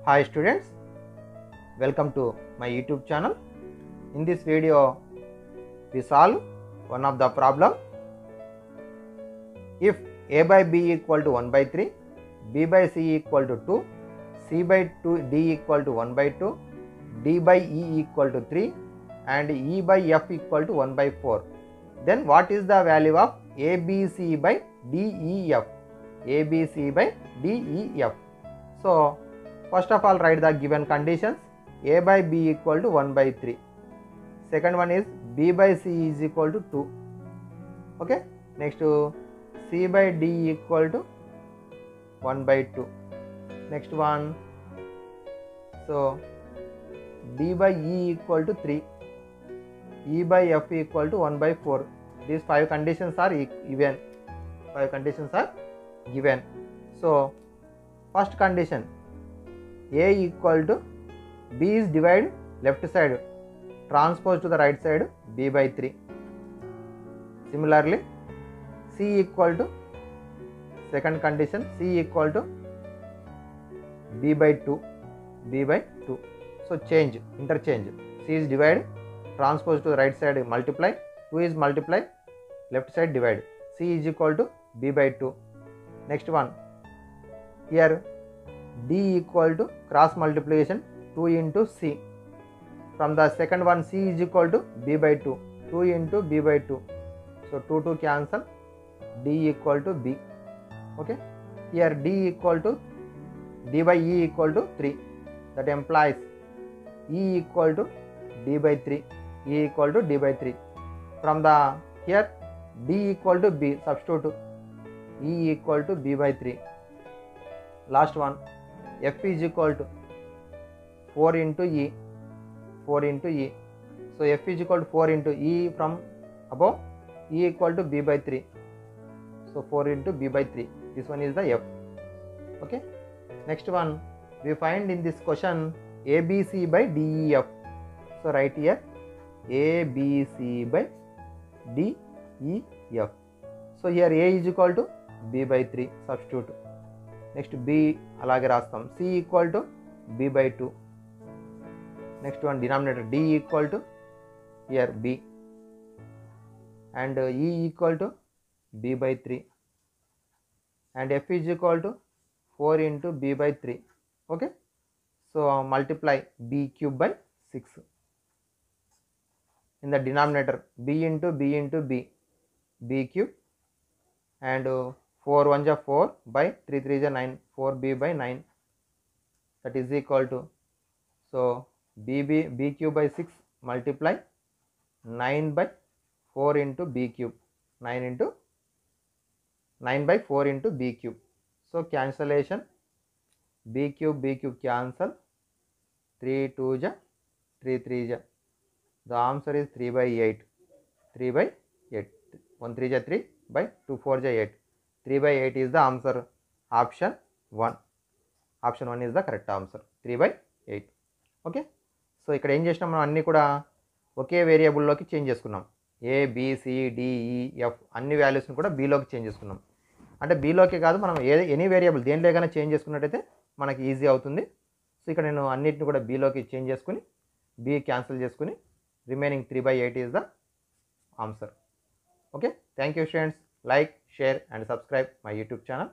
Hi students, welcome to my YouTube channel. In this video, we solve one of the problem. If a by b equal to 1 by 3, b by c equal to 2, c by 2 d equal to 1 by 2, d by e equal to 3 and e by f equal to 1 by 4, then what is the value of ABC by DEF? ABC by DEF. So first of all, write the given conditions. A by b equal to 1 by 3. Second one is b by c is equal to 2. Okay. Next c by d equal to 1 by 2. Next one, so d by e equal to 3. E by f equal to 1 by 4. These 5 conditions are given. 5 conditions are given. So first condition, a equal to b is divided left side, transpose to the right side, b by 3. Similarly, c equal to, second condition, c equal to b by 2, b by 2. So change, interchange. C is divided, transpose to the right side, multiply, 2 is multiply, left side divide. C is equal to b by 2. Next one, here d equal to cross multiplication 2 into c. From the second one, c is equal to b by 2, 2 into b by 2. So 2 to cancel, d equal to b. Okay. Here d equal to, d by e equal to 3. That implies e equal to d by 3. E equal to d by 3. From the here d equal to b, substitute e equal to b by 3. Last one, f is equal to 4 into e, 4 into e. So f is equal to 4 into e from above, e equal to b by 3. So 4 into b by 3. This one is the f. Okay. Next one, we find in this question ABC by DEF. So write here ABC by DEF. So here a is equal to b by 3, substitute. Next b alage rastam, c equal to b by 2. Next one, denominator d equal to here b and e equal to b by 3 and f is equal to 4 into b by 3. Okay. So multiply b cube by 6. In the denominator, b into b into b, b cube, and 4 1 is 4 by 3 3 is 9, 4b by 9, that is equal to, so b cube by 6 multiply 9 by 4 into b cube, 9 by 4 into b cube. So cancellation, b cube cancel, 3 2 is 3 3 is, the answer is 3 by 8, 3 by 8, 1 3 is 3 by 2 4 is 8, 3 by 8 is the answer, option 1. Option 1 is the correct answer, 3 by 8. Okay. So ఇక్కడ ఏం చేసినాం, మనం అన్నీ కూడా ఒకే వేరియబుల్లోకి change చేసుకున్నాం. A B C D ఈ F అన్ని వాల్యూస్ని కూడా బీలోకి చేంజ్ చేసుకున్నాం. అంటే బీలోకి కాదు, మనం ఎనీ వేరియబుల్ దేంట్లో కానీ చేంజ్ చేసుకున్నట్టయితే మనకి ఈజీ అవుతుంది. సో ఇక్కడ నేను అన్నిటిని కూడా బీలోకి చేంజ్ చేసుకుని బీ క్యాన్సిల్ చేసుకుని remaining 3 by 8 is the answer. Okay. Thank you students. Like, share and subscribe my YouTube channel.